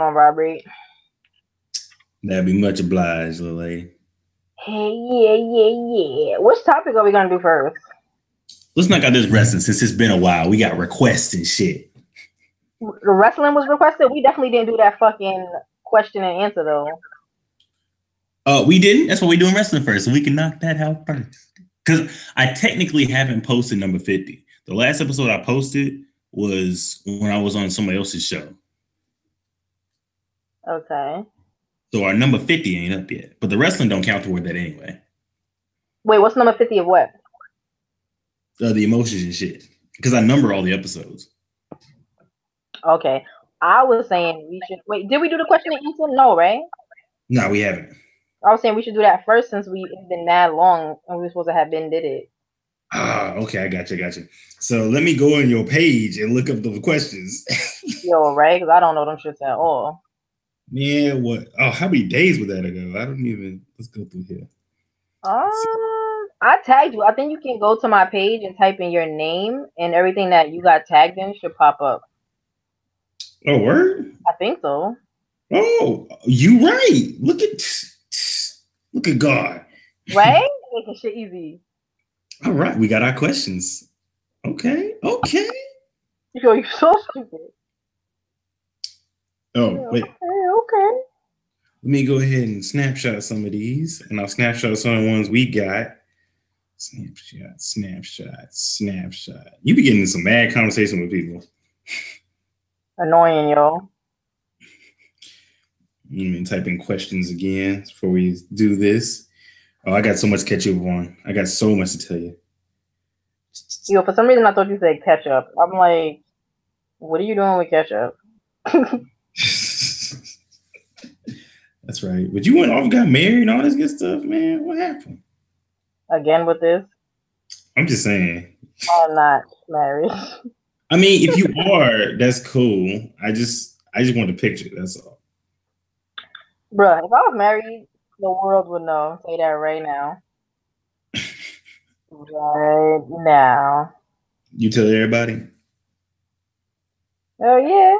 on, Robert? That'd be much obliged, little lady. Hey, yeah. Which topic are we gonna do first? Let's knock out this wrestling since it's been a while. We got requests and shit. The wrestling was requested. We definitely didn't do that fucking question and answer though. We didn't. That's why we're doing wrestling first, so we can knock that out first. Because I technically haven't posted number 50. The last episode I posted was when I was on somebody else's show. Okay. So our number 50 ain't up yet. But the wrestling don't count toward that anyway. Wait, what's number 50 of what? The emotions and shit. Because I number all the episodes. Okay. I was saying we should wait. Did we do the question and answer? No, right? No, we haven't. I was saying we should do that first since it's been that long and we were supposed to have been did it. Okay, I got you. So let me go on your page and look up the questions. Yo, right? Because I don't know them shits at all. Man, what? Oh, how many days would that ago? I don't even. Let's go through here. I tagged you. I think you can go to my page and type in your name, and everything that you got tagged in should pop up. Oh, word? I think so. Oh, you right. Look at God. Right? Making shit easy. All right, we got our questions. Okay. Yo, you're so stupid. Oh, wait. Okay. Let me go ahead and snapshot some of these, and I'll snapshot some of the ones we got. Snapshot. You be getting some mad conversation with people. Annoying, yo. Let me type in questions again before we do this. Oh, I got so much to catch up on. I got so much to tell you. Yo, for some reason I thought you said ketchup. I'm like, what are you doing with ketchup? That's right. But you went off, got married, and all this good stuff, man. What happened? Again with this? I'm just saying. I'm not married. I mean, if you are, that's cool. I just want a picture. That's all. Bruh, if I was married, the world would know. Say that right now. Right now. You tell everybody? Oh, yeah.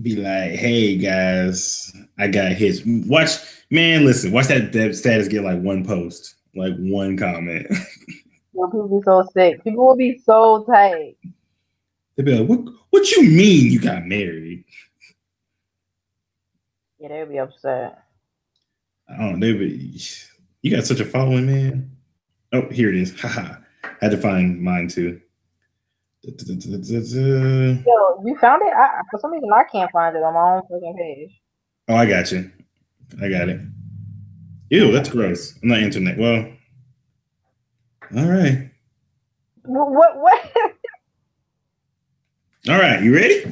Be like, hey, guys, I got hits. Watch that status get like one post, like one comment. Yo, people be so sick. People will be so tight. They'd be like, what you mean you got married? Yeah, they'd be upset. I don't know. You got such a following, man. Oh, here it is. Haha. Had to find mine too. Yo, you found it? For some reason, I can't find it on my own fucking page. Oh, I got you. I got it. Ew, that's gross. I'm not internet. Well, all right. What? All right, you ready?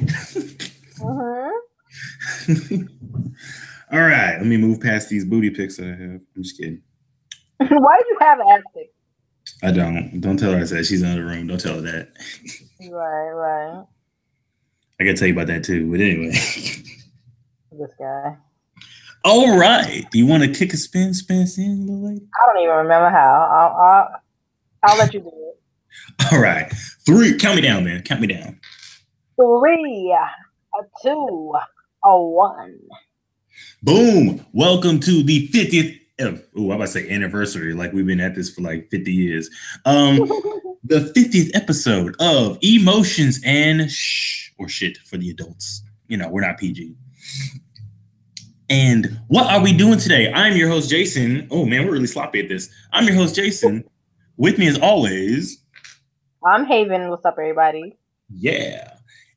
All right, let me move past these booty pics that I have. I'm just kidding. Why did you have ass pics? I don't. Don't tell her I said she's in the room. Don't tell her that. Right. I gotta tell you about that too. But anyway. This guy. All right. Do you want to kick a spin, little lady? I don't even remember how. I'll let you do it. All right. 3. Count me down, man. Count me down. 3, 2, 1. Boom. Welcome to the 50th. I'm about to say anniversary, like we've been at this for like 50 years. The 50th episode of Emotions and Shit for the adults. You know, we're not PG. And what are we doing today? I'm your host, Jason. Oh, man, we're really sloppy at this. I'm your host, Jason. With me as always. I'm Haven. What's up, everybody? Yeah.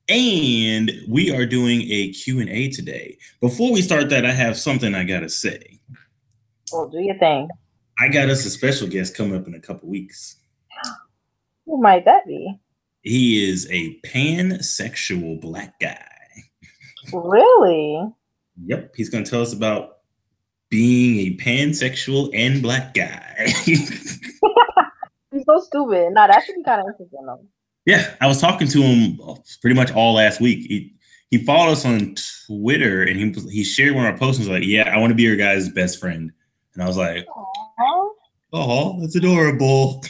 And we are doing a Q&A today. Before we start that, I have something I got to say. Well, do your thing. I got us a special guest coming up in a couple weeks. Who might that be? He is a pansexual black guy. Really? Yep. He's going to tell us about being a pansexual and black guy. He's so stupid. Nah, that should be kind of interesting, though. Yeah, I was talking to him pretty much all last week. He followed us on Twitter, and he shared one of our posts and was like, yeah, I want to be your guys' best friend. And I was like, oh, that's adorable.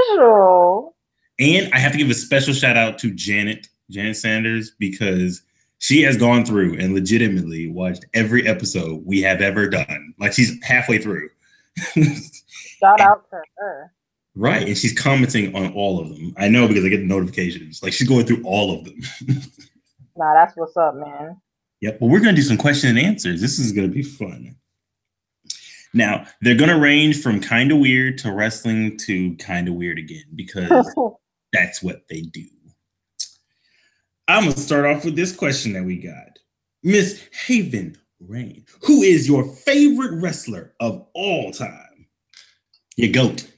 Special. And I have to give a special shout out to Janet Sanders, because She has gone through and legitimately watched every episode we have ever done. Like she's halfway through. Shout out to her. Right. And she's commenting on all of them. I know because I get the notifications. Like she's going through all of them. Nah, that's what's up, man. Yep. Well, we're going to do some question and answers. This is going to be fun. Now, they're going to range from kind of weird to wrestling to kind of weird again because that's what they do. I'm going to start off with this question that we got. Miss Haven Rain, who is your favorite wrestler of all time? Your GOAT.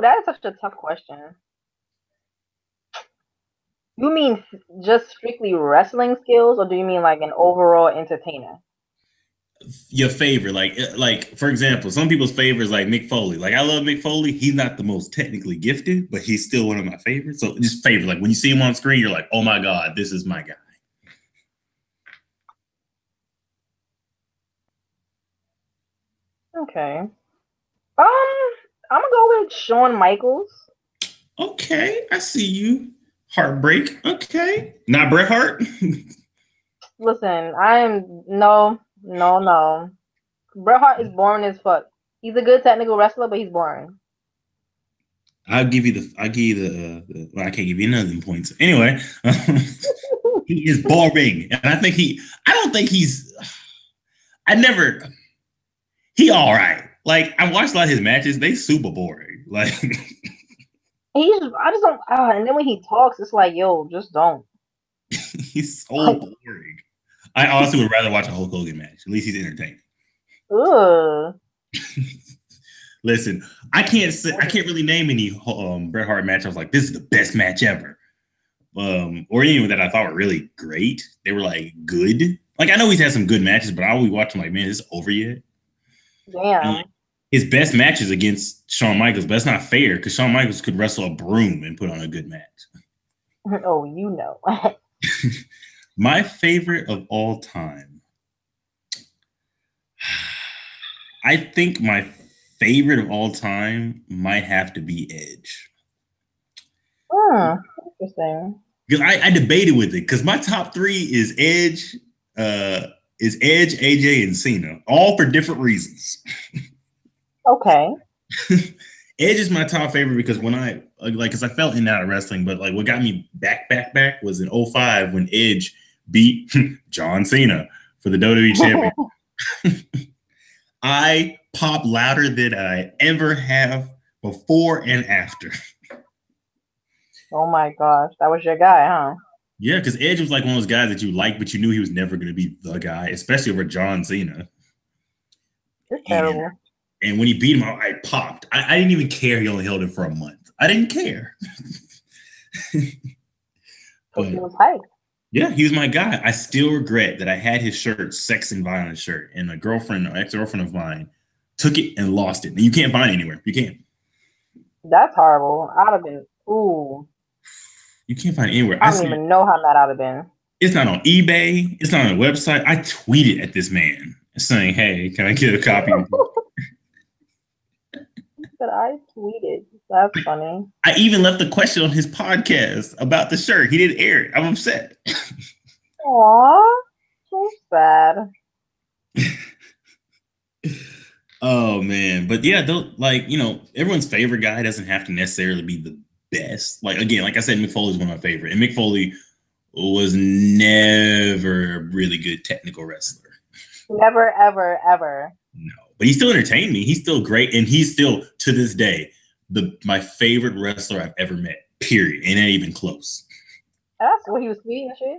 That is such a tough question. You mean just strictly wrestling skills, or do you mean like an overall entertainer? Your favorite, like for example, some people's favorites like Mick Foley. Like I love Mick Foley. He's not the most technically gifted, but he's still one of my favorites. So just favorite, like when you see him on screen, you're like, oh my god, this is my guy. Okay. I'm gonna go with Shawn Michaels. Okay, I see you. Heartbreak. Okay, not Bret Hart. Listen, no. Bret Hart is boring as fuck. He's a good technical wrestler, but he's boring. I'll give you the well, I can't give you none of them points. Anyway, he is boring. And I don't think he's, he all right. Like, I watched a lot of his matches. They super boring. Like, I just don't, and then when he talks, it's like, yo, just don't. He's so boring. I honestly would rather watch a Hulk Hogan match. At least he's entertaining. Ugh. Listen, I can't really name any Bret Hart match. I was like, this is the best match ever. Or any that I thought were really great. They were like good. Like I know he's had some good matches, but I always watch him like, man, is this over yet? Damn. Like, his best match is against Shawn Michaels, but that's not fair because Shawn Michaels could wrestle a broom and put on a good match. Oh, you know. My favorite of all time. I think my favorite of all time might have to be Edge. Interesting. Because I debated with it because my top three is Edge, AJ, and Cena, all for different reasons. Okay. Edge is my top favorite because when because I felt in and out of wrestling, but like what got me back was in 2005 when Edge beat John Cena for the WWE Championship. I pop louder than I ever have before and after. Oh my gosh, that was your guy, huh? Yeah, because Edge was like one of those guys that you liked, but you knew he was never going to be the guy, especially over John Cena. It's terrible. And when he beat him, I popped. I didn't even care he only held it for a month. I didn't care. But he was hyped. Yeah, he was my guy. I still regret that I had his shirt, Sex and Violence shirt, and a girlfriend or ex-girlfriend of mine took it and lost it. And you can't find it anywhere. You can't. That's horrible. I'd have been, ooh. You can't find it anywhere. I don't even know how that would have been. It's not on eBay. It's not on a website. I tweeted at this man saying, hey, can I get a copy? But I tweeted. That's funny. I even left a question on his podcast about the shirt. He didn't air it. I'm upset. Aww. So sad. Oh, man. But yeah, everyone's favorite guy doesn't have to necessarily be the best. Like, again, like I said, Mick Foley is one of my favorite. And Mick Foley was never a really good technical wrestler. Never, ever, ever. No. But he still entertained me. He's still great. And he's still, to this day, my favorite wrestler I've ever met, period. And not even close. That's what he was sweet and shit?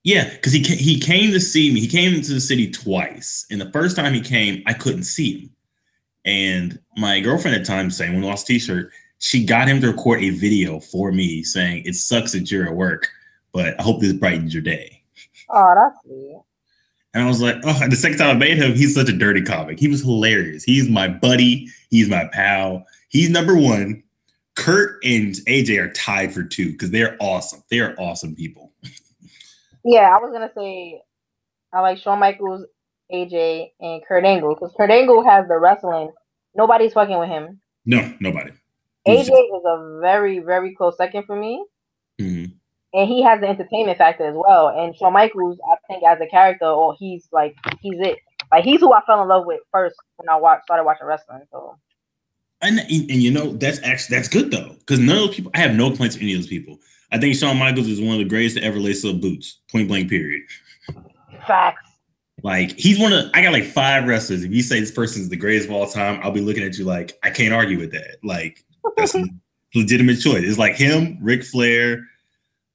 Yeah, because he came to see me. He came into the city twice. And the first time he came, I couldn't see him. And my girlfriend at the time, saying when we lost t-shirt, she got him to record a video for me saying, it sucks that you're at work, but I hope this brightens your day. Oh, that's sweet. And I was like, oh, the second time I made him, he's such a dirty comic. He was hilarious. He's my buddy. He's my pal. He's number one. Kurt and AJ are tied for two because they're awesome. They are awesome people. Yeah, I was going to say I like Shawn Michaels, AJ, and Kurt Angle because Kurt Angle has the wrestling. Nobody's fucking with him. No, nobody. AJ is a very, very close second for me. Mm-hmm. And he has the entertainment factor as well. And Shawn Michaels, I think, as a character, or he's it. Like he's who I fell in love with first when I started watching wrestling. So, and you know that's good though, because none of those people, I have no complaints with any of those people. I think Shawn Michaels is one of the greatest to ever lace up boots. Point blank. Period. facts. Like he's one of, I got like 5 wrestlers. If you say this person is the greatest of all time, I'll be looking at you like I can't argue with that. Like that's a legitimate choice. It's like him, Ric Flair,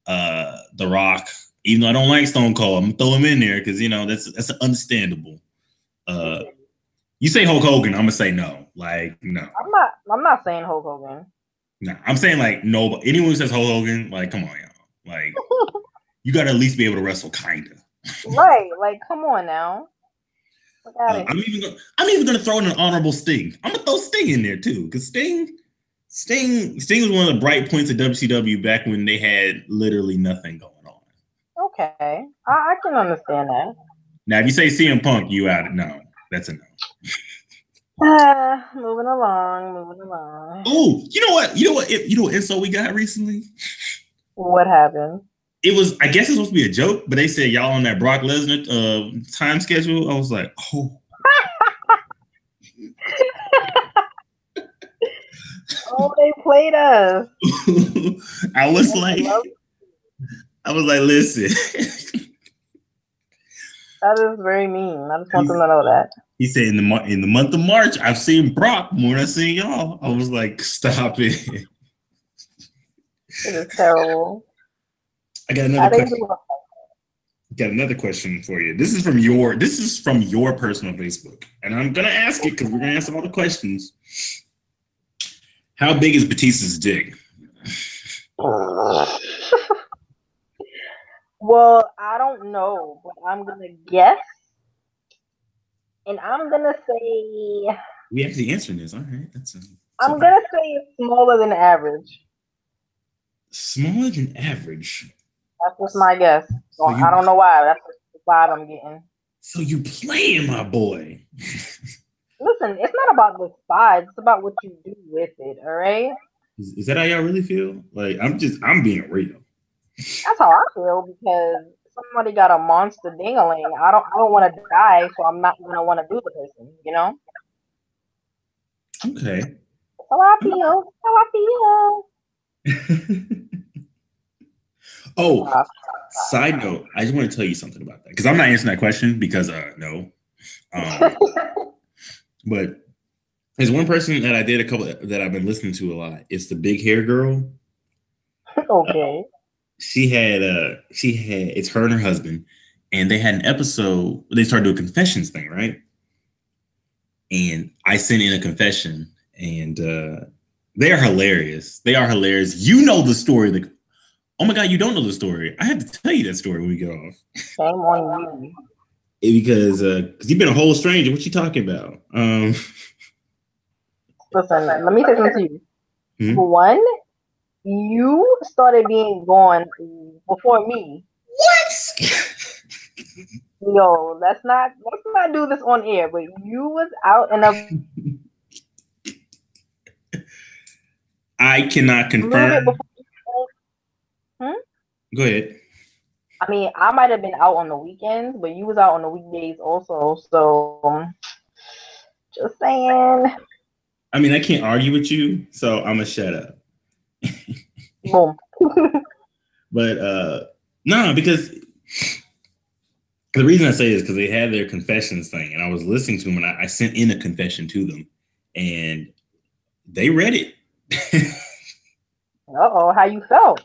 The Rock. Even though I don't like Stone Cold, I'm gonna throw him in there because you know that's understandable. You say Hulk Hogan, I'm gonna say no. Like no. I'm not saying Hulk Hogan. No, I'm saying like no. Anyone who says Hulk Hogan, like come on, y'all. Like you got to at least be able to wrestle, kinda. Right, like come on now. I'm even gonna throw in an honorable Sting. I'm gonna throw Sting in there too, because Sting was one of the bright points of WCW back when they had literally nothing going on. Okay, I can understand that. Now, if you say CM Punk, you out. No, that's a no. Moving along. Oh, you know what insult we got recently? What happened? It was, I guess it's supposed to be a joke, but they said y'all on that Brock Lesnar time schedule. I was like, oh. Oh, they played us. I was like, listen. That is very mean. I just want them to know that. He said in the month of March, I've seen Brock more than I've seen y'all. I was like, stop it. It is terrible. I got another question for you. This is from your personal Facebook, and I'm gonna ask it because we're gonna answer all the questions. How big is Batista's dick? Well, I don't know, but I'm gonna guess, and I'm gonna say we actually answering this. All right, I'm gonna say it's smaller than average. Smaller than average. That's just my guess. So I don't know why. That's the vibe I'm getting. So you playing, my boy. Listen, it's not about the size. It's about what you do with it, all right? Is that how y'all really feel? Like, I'm being real. That's how I feel, because somebody got a monster ding-a-ling. I don't want to die, so I'm not going to want to do the person, you know? Okay. That's how I feel. Oh, side note, I just want to tell you something about that, because I'm not answering that question because no. But there's one person that I did that I've been listening to a lot. It's the big hair girl. Okay. She had it's her and her husband, and they had an episode where they started doing a confessions thing, right? And I sent in a confession, and they are hilarious. You know the story. Oh my God, you don't know the story. I have to tell you that story when we get off. Shame on you. Because you've been a whole stranger. What you talking about? Listen, let me say something to you. One, you started being gone before me. What? Yo, let's not do this on air. But you was out in a. I cannot confirm. Go ahead. I mean, I might have been out on the weekends, but you was out on the weekdays also. So, just saying. I mean, I can't argue with you, so I'm gonna shut up. Boom. But no, because the reason I say is because they had their confessions thing, and I was listening to them, and I sent in a confession to them, and they read it. Uh-oh, how you felt?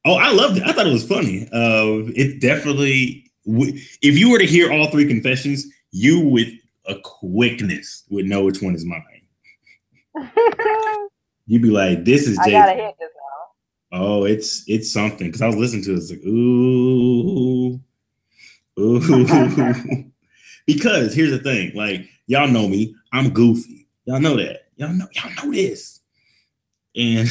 Oh, I loved it. I thought it was funny. It definitely, if you were to hear all 3 confessions, you with a quickness would know which one is mine. You'd be like, "This is Jay." I gotta hear this now. Oh, it's something, because I was listening to it. It's like, ooh. Because here's the thing, like, y'all know me, I'm goofy. Y'all know that. Y'all know this. And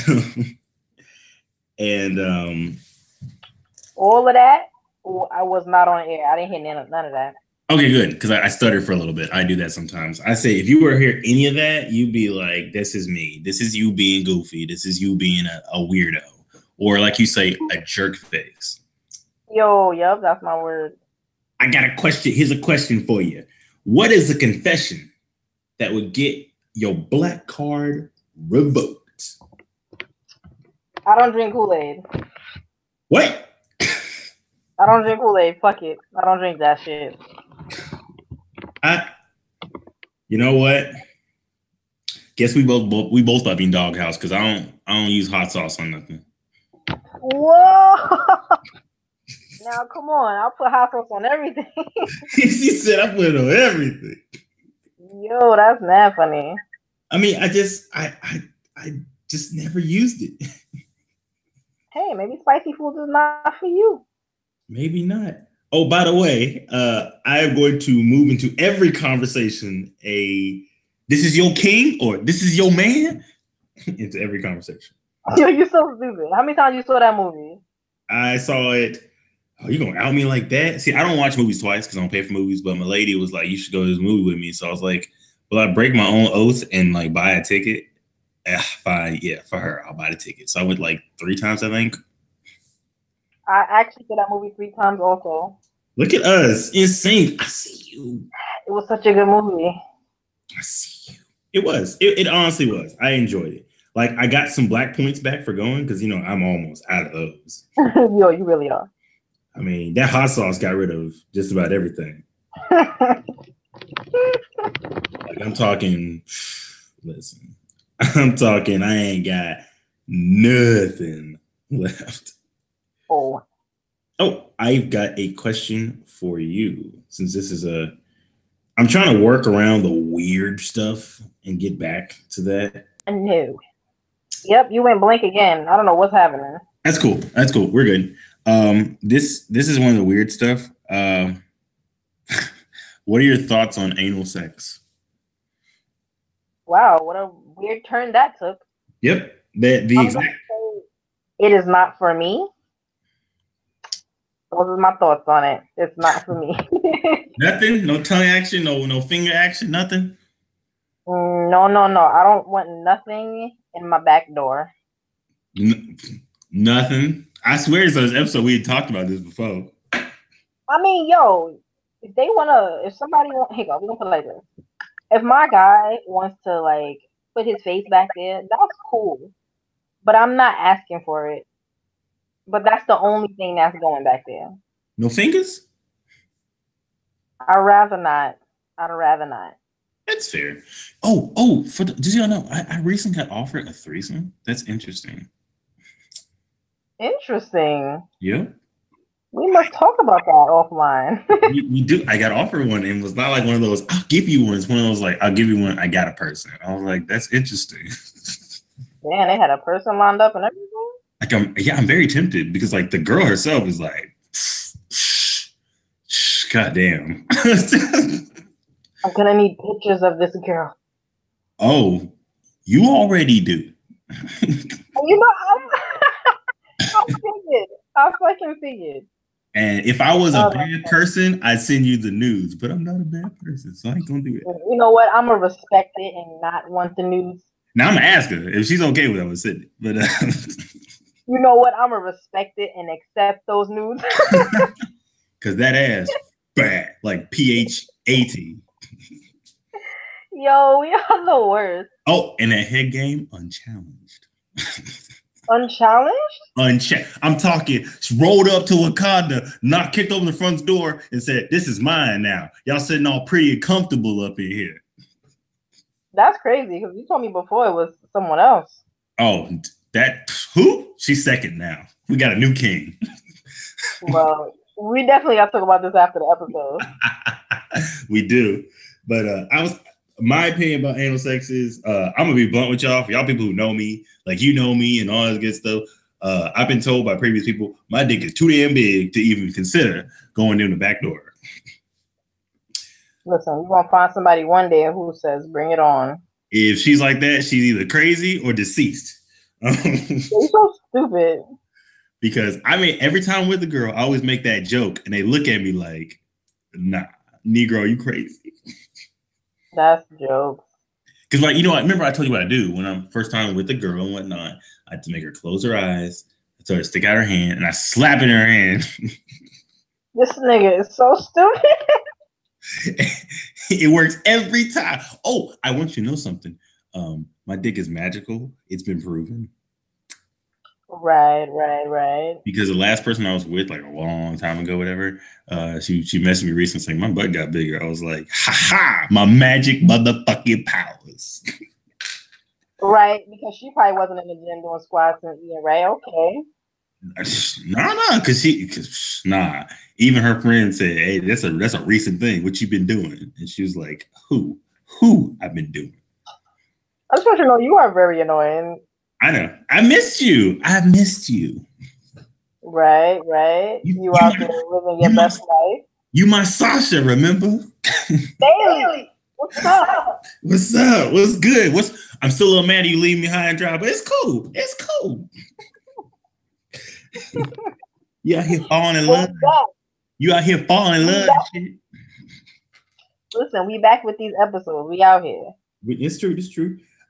all of that, I was not on air. I didn't hear none of that. Okay, good. Because I stuttered for a little bit. I do that sometimes. I say, if you were to hear any of that, you'd be like, this is me. This is you being goofy. This is you being a weirdo. Or like you say, a jerk face. Yo, yep, that's my word. I got a question. Here's a question for you. What is a confession that would get your black card revoked? I don't drink Kool-Aid. What? I don't drink Kool-Aid. Fuck it. I don't drink that shit. You know what? Guess we both love being doghouse because I don't use hot sauce on nothing. Whoa! Now come on, I'll put hot sauce on everything. She said I put it on everything. Yo, that's mad funny. I mean, I just never used it. Hey, maybe spicy food is not for you. Maybe not. Oh, by the way, I am going to move into every conversation this is your king or this is your man into every conversation. Yo, you're so stupid. How many times you saw that movie? I saw it. Oh, you gonna out me like that? See, I don't watch movies twice because I don't pay for movies, but my lady was like, you should go to this movie with me. So I was like, will I break my own oath and like buy a ticket? Fine, yeah, for her, I'll buy the ticket. So I went like 3 times, I think. I actually saw that movie 3 times also. Look at us, in sync. I see you. It was such a good movie. I see you. It was. It honestly was. I enjoyed it. Like, I got some black points back for going because, I'm almost out of those. Yo, you really are. I mean, that hot sauce got rid of just about everything. Like, I'm talking, listen, I ain't got nothing left. Oh, I've got a question for you. Since this is I'm trying to work around the weird stuff and get back to that. No. Yep, you went blank again. I don't know what's happening. That's cool. We're good. This is one of the weird stuff. What are your thoughts on anal sex? Wow, what a weird turn that took. Yep. The exact. It is not for me. Those are my thoughts on it. It's not for me. Nothing? No tongue action? No finger action? Nothing? No. I don't want nothing in my back door. Nothing? I swear it's those episodes we had talked about this before. I mean, yo, if somebody wants, we're gonna put it like this. If my guy wants to like put his face back there, that's cool. But I'm not asking for it. But that's the only thing that's going back there. No fingers? I'd rather not. That's fair. Did y'all know I recently got offered a threesome? That's interesting. Interesting. Yeah. We must talk about that offline. we do. I got offered one, and it was not like one of those, I'll give you one. It's one of those like, I'll give you one, I got a person. I was like, that's interesting. Man, they had a person lined up and everything? I'm very tempted because like the girl herself is like, God damn. I'm gonna need pictures of this girl. Oh, you already do. I fucking figured. And if I was a bad person, I'd send you the news. But I'm not a bad person, so I ain't gonna do it. You know what? I'm gonna respect it and not want the news. Now I'm gonna ask her if she's okay with it. I'm gonna send it. But you know what? I'm gonna respect it and accept those news. Cause that ass bad, like PHAT. Yo, you're the worst. Oh, and that head game unchallenged. Unchallenged? I'm talking. She rolled up to Wakanda, kicked open the front door, and said, "This is mine now. Y'all sitting all pretty and comfortable up in here." That's crazy because you told me before it was someone else. Oh, who? She's second now. We got a new king. Well, we definitely got to talk about this after the episode. We do, but my opinion about anal sex is I'm gonna be blunt with y'all. For y'all people who know me, like you know me and all this good stuff. I've been told by previous people my dick is too damn big to even consider going in the back door. Listen, you're gonna find somebody one day who says, "Bring it on." If she's like that, she's either crazy or deceased. You're so stupid. Because I mean, every time I'm with a girl, I always make that joke, and they look at me like, "Nah." Negro, you crazy. That's jokes. Because, like, you know, I remember I told you what I do when I'm first time with the girl and whatnot. I had to make her close her eyes. I told her to stick out her hand, and I slap it in her hand. This nigga is so stupid. It works every time. Oh, I want you to know something. My dick is magical. It's been proven. Right. Because the last person I was with, like a long time ago, whatever, she messaged me recently saying my butt got bigger. I was like, ha ha, my magic motherfucking powers. Right, because she probably wasn't in the gym doing squats and eating, right? Okay. Nah, nah. Even her friend said, "Hey, that's a recent thing. What you been doing?" And she was like, "Who I've been doing." I just want you to know you are very annoying. I know. I missed you. Right. You out there living your best life. You my Sasha, remember? Bailey, what's up? What's up? What's good? I'm still a little mad you leave me high and dry, but it's cool. You out here falling in love. You out here falling in love. Shit. Listen, we back with these episodes. We out here. It's true.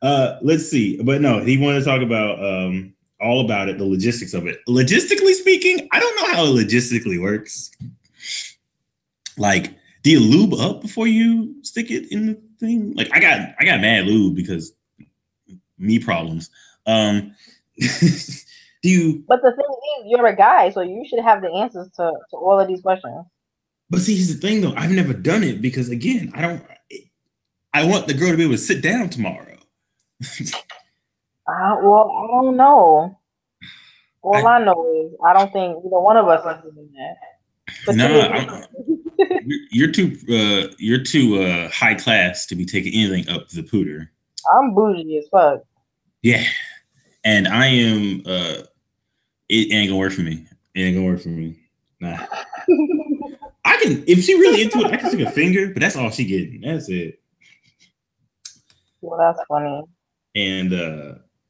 Let's see. But no, he wanted to talk about all about it, the logistics of it. Logistically speaking, I don't know how it logistically works. Like, do you lube up before you stick it in the thing? Like, I got mad lube because me problems. Do you? But the thing is, you're a guy, so you should have the answers to all of these questions. But see, here's the thing, though. I've never done it because, again, I want the girl to be able to sit down tomorrow. Well, I don't know. All I know is I don't think either one of us is doing that. No, you're too high class to be taking anything up the pooter. I'm bougie as fuck. Yeah, and I am. It ain't gonna work for me. Nah. I can, if she really into it, I can stick a finger, but that's all she getting. That's it. Well, that's funny. And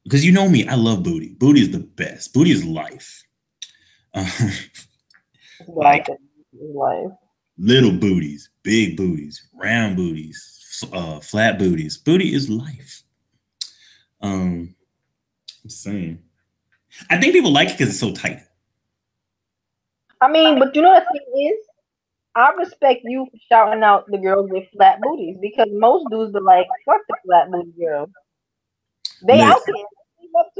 because you know me, I love booty. Booty is the best. Booty is life. Like life. Little booties, big booties, round booties, flat booties. Booty is life. I'm saying. I think people like it because it's so tight. I mean, but you know the thing is, I respect you for shouting out the girls with flat booties because most dudes be like, fuck the flat booty girl. They out there.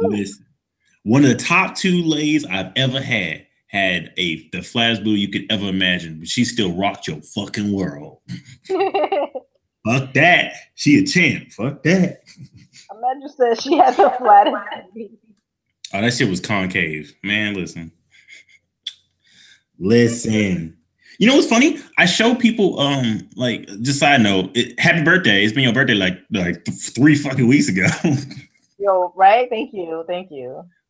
Listen. One of the top 2 ladies I've ever had the flattest booty you could ever imagine, but she still rocked your fucking world. Fuck that. She a champ. Fuck that. Imagine said she had the flattest booty. Oh, that shit was concave. Man, listen. You know what's funny? I show people, like, just side note, happy birthday. It's been your birthday like 3 fucking weeks ago. Yo, right? Thank you.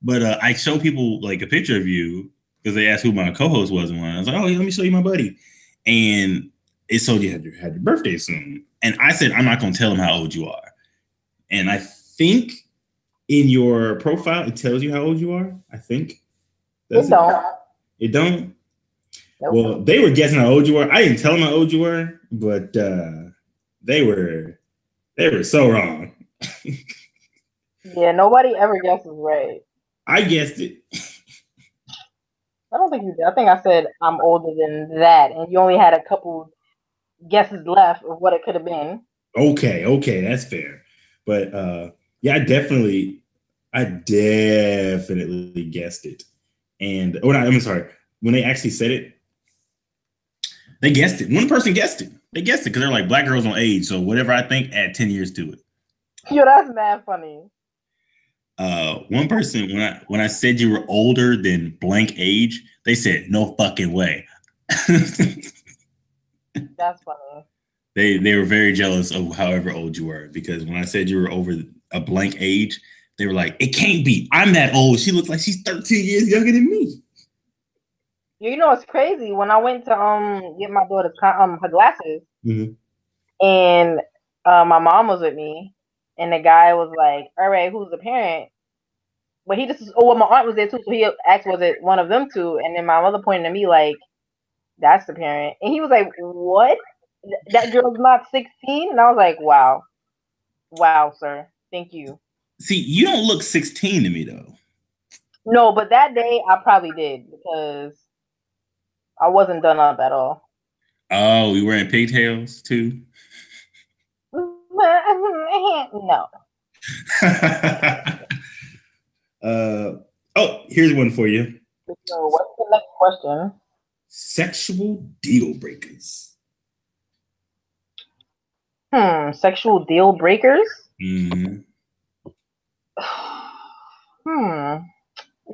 But I show people like a picture of you because they asked who my co-host was and one. I was like, oh, yeah, let me show you my buddy. And it told you had your birthday soon. And I said, I'm not going to tell them how old you are. And I think in your profile, it tells you how old you are. I think. It don't. It don't? Nope. Well, they were guessing how old you were. I didn't tell them how old you were, but they were so wrong. Yeah, nobody ever guesses right. I guessed it. I don't think you did. I think I said I'm older than that, and you only had a couple guesses left of what it could have been. Okay, that's fair. But yeah, I definitely guessed it. And I'm sorry, when they actually said it, they guessed it. One person guessed it. They guessed it because they're like, black girls don't age, so whatever I think, add 10 years to it. Yo, that's mad funny. One person, when I said you were older than blank age, they said, no fucking way. That's funny. They were very jealous of however old you were, because when I said you were over a blank age, they were like, it can't be. I'm that old. She looks like she's 13 years younger than me. You know, it's crazy. When I went to get my daughter's her glasses, and my mom was with me, and the guy was like, all right, who's the parent? But he just, well, my aunt was there too, so he asked, was it one of them two? And then my mother pointed to me like, that's the parent. And he was like, what? that girl's not 16, and I was like, wow, sir, thank you. See, you don't look 16 to me though. No, but that day I probably did because I wasn't done up at all. Oh, you wearing pigtails too? No. Here's one for you. So what's the next question? Sexual deal breakers. Sexual deal breakers? Mm-hmm.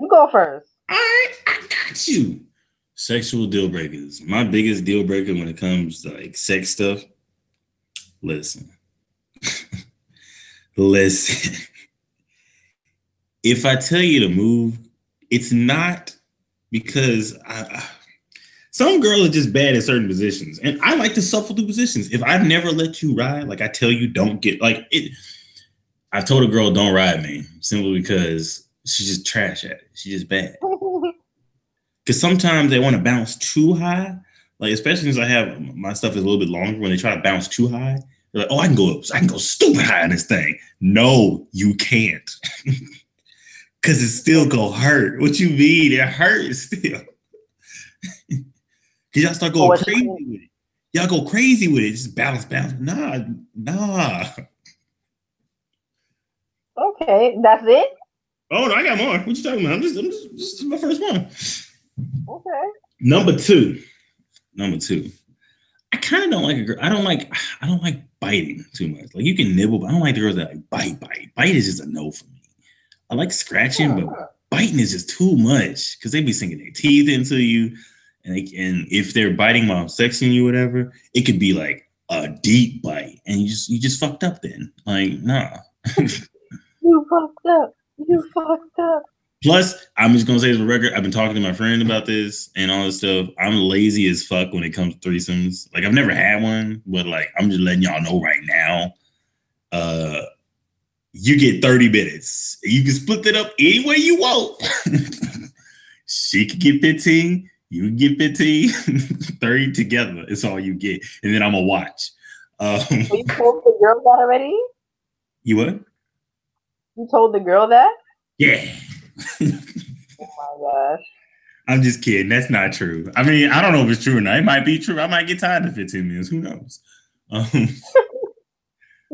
You go first. All right, I got you. Sexual deal breakers. My biggest deal breaker when it comes to like sex stuff. Listen. Listen. If I tell you to move, it's not because some girls are just bad at certain positions, and I like to shuffle through positions. If I've never let you ride, like I tell you, don't get like it. I told a girl don't ride me simply because she's just trash at it. She's just bad. Because sometimes they want to bounce too high, like especially since I have my stuff is a little bit longer. When they try to bounce too high, they're like, "Oh, I can go stupid high in this thing." No, you can't, because it still gonna hurt. What you mean? It hurts still. Cause y'all start going crazy with it. Y'all go crazy with it. Just bounce. Nah. Okay, that's it. Oh no, I got more. What you talking about? I'm just this is my first one. Okay. Number two. I kind of don't like a girl. I don't like biting too much. Like you can nibble, but I don't like the girls that like bite. Bite is just a no for me. I like scratching, but biting is just too much because they be sinking their teeth into you. And if they're biting while sexing you, whatever, it could be like a deep bite, and you just fucked up. Then, like, nah. You fucked up. Plus, I'm just gonna say as a record, I've been talking to my friend about this and all this stuff. I'm lazy as fuck when it comes to threesomes. Like, I've never had one, but like, I'm just letting y'all know right now. You get 30 minutes. You can split it up any way you want. She could get 15. You get 15, 30 together. It's all you get. And then I'm going to watch. So you told the girl that already? You what? You told the girl that? Yeah. Oh my gosh. I'm just kidding. That's not true. I mean, I don't know if it's true or not. It might be true. I might get tired of 15 minutes. Who knows?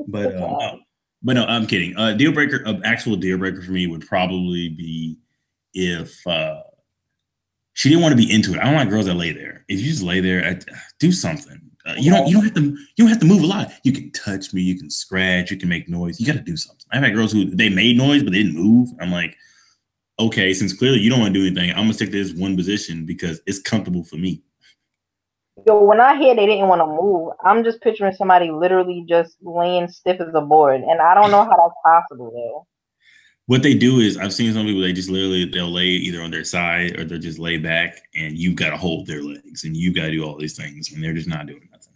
But no, I'm kidding. Deal breaker, actual deal breaker for me would probably be if she didn't want to be into it. I don't like girls that lay there. If you just lay there, do something. You don't have to move a lot. You can touch me, you can scratch, you can make noise. You got to do something. I've had girls who they made noise but they didn't move. I'm like, okay, since clearly you don't want to do anything, I'm gonna stick to this one position because it's comfortable for me. Yo, when I hear they didn't want to move, I'm just picturing somebody literally just laying stiff as a board, and I don't know how that's possible though. What they do is I've seen some people they just literally they'll lay either on their side or they'll just lay back and you've got to hold their legs and you got to do all these things and they're just not doing nothing.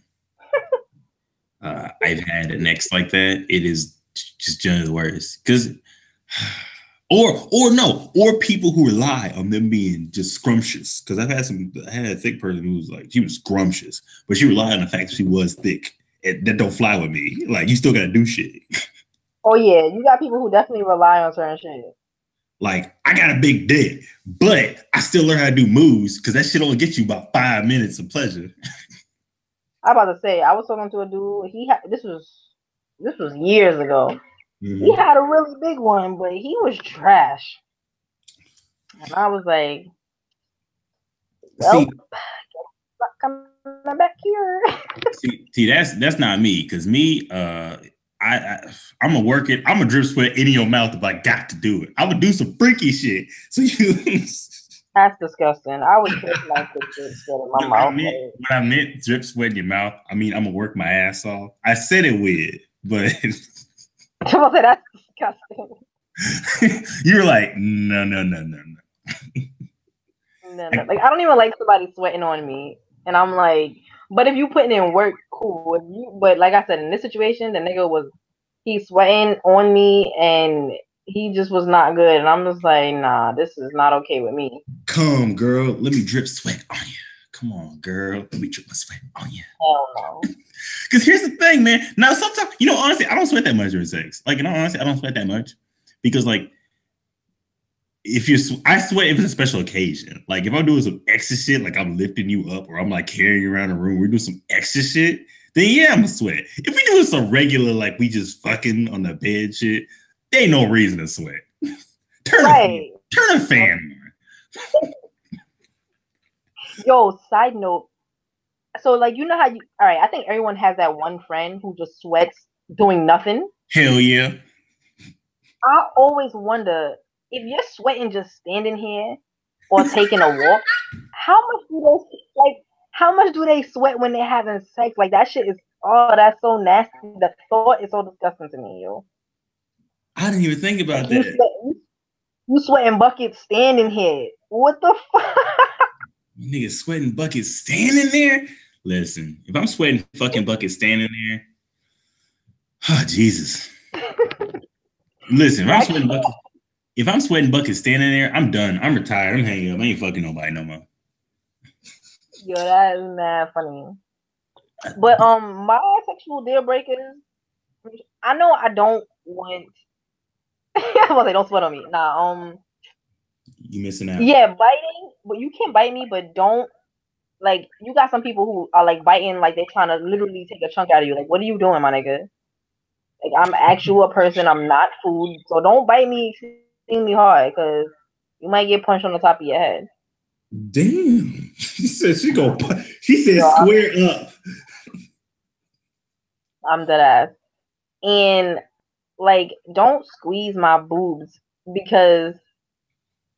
I've had an ex like that. It is just generally the worst because or people who rely on them being just scrumptious. Because I had a thick person who was like she was scrumptious, but she relied on the fact that she was thick. That don't fly with me. Like you still got to do shit. Oh yeah, you got people who definitely rely on certain shit. Like, I got a big dick, but I still learn how to do moves because that shit only gets you about 5 minutes of pleasure. I'm about to say, I was talking to a dude. This was years ago. Mm-hmm. He had a really big one, but he was trash. And I was like, well, coming back here. see, that's not me because me, I'm gonna work it. I'm gonna drip sweat in your mouth if I got to do it. I would do some freaky shit. So that's disgusting. I would drip like the drip sweat in my mouth. When I meant drip sweat in your mouth, I mean I'm gonna work my ass off. I said it weird, but that's disgusting. You were like, no. No. Like I don't even like somebody sweating on me, and I'm like, but if you putting in work, cool. But like I said, in this situation, the nigga he's sweating on me, and he just was not good, and I'm just like, nah, this is not okay with me. Come, girl, let me drip sweat on you. come on, girl. Let me drip my sweat on you. Hell no. Because here's the thing, man. Now, sometimes, honestly, I don't sweat that much during sex. Like, honestly, I don't sweat that much. Because, like, I sweat if it's a special occasion. Like, if I'm doing some extra shit, like I'm lifting you up or I'm like carrying you around the room, we're doing some extra shit, then yeah, I'm gonna sweat. If we doing some regular, like we just fucking on the bed shit, there ain't no reason to sweat. Turn a fan on. Yo, side note. So, like, you know how all right, I think everyone has that one friend who just sweats doing nothing. Hell yeah. I always wonder, if you're sweating just standing here or taking a walk, how much do they sweat when they're having sex? Like, that shit is, that's so nasty. The thought is so disgusting to me, yo. I didn't even think about that. You sweating buckets standing here. What the fuck? Nigga sweating buckets standing there? Listen, if I'm sweating fucking buckets standing there, oh, Jesus. Listen, if I'm sweating buckets standing there, I'm done. I'm retired. I'm hanging up. I ain't fucking nobody no more. Yo, that is mad funny. But my sexual deal breakers, I know I don't want. I was like, don't sweat on me. Nah, you missing out. Yeah, biting, but you can bite me, but don't, like, you got some people who are like biting, like they're trying to literally take a chunk out of you. Like, what are you doing, my nigga? Like, I'm actual a person. I'm not food, so don't bite me extremely hard, because you might get punched on the top of your head. Damn. She said she said square up. I'm dead ass. And, like, don't squeeze my boobs, because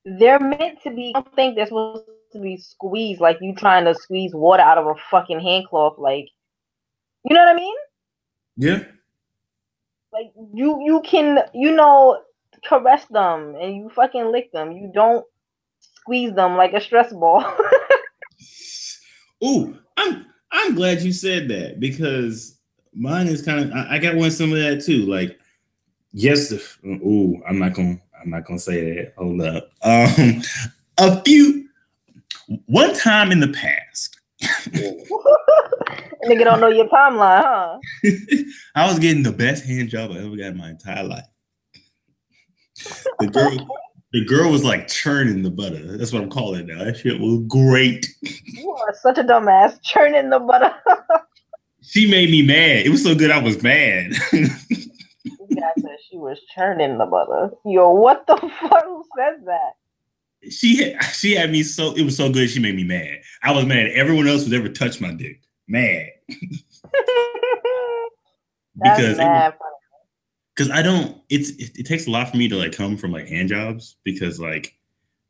they're meant to be, I don't think they're supposed to be squeezed like you trying to squeeze water out of a fucking hand cloth. Like, you know what I mean? Yeah. Like, you can, caress them and you fucking lick them. You don't squeeze them like a stress ball. Ooh, I'm glad you said that, because mine is kind of, I got some of that too. Like, yes, I'm not gonna say that. Hold up. One time in the past. Nigga don't know your timeline, huh? I was getting the best hand job I ever got in my entire life. The girl was like churning the butter. That's what I'm calling it now. That shit was great. You are such a dumbass, churning the butter. She made me mad. It was so good I was mad. This guy said she was churning the butter. Yo, what the fuck? Who says that? She had me so, it was so good she made me mad. I was mad at everyone else who's ever touched my dick. Mad. Because I don't, it takes a lot for me to like come from like hand jobs, because like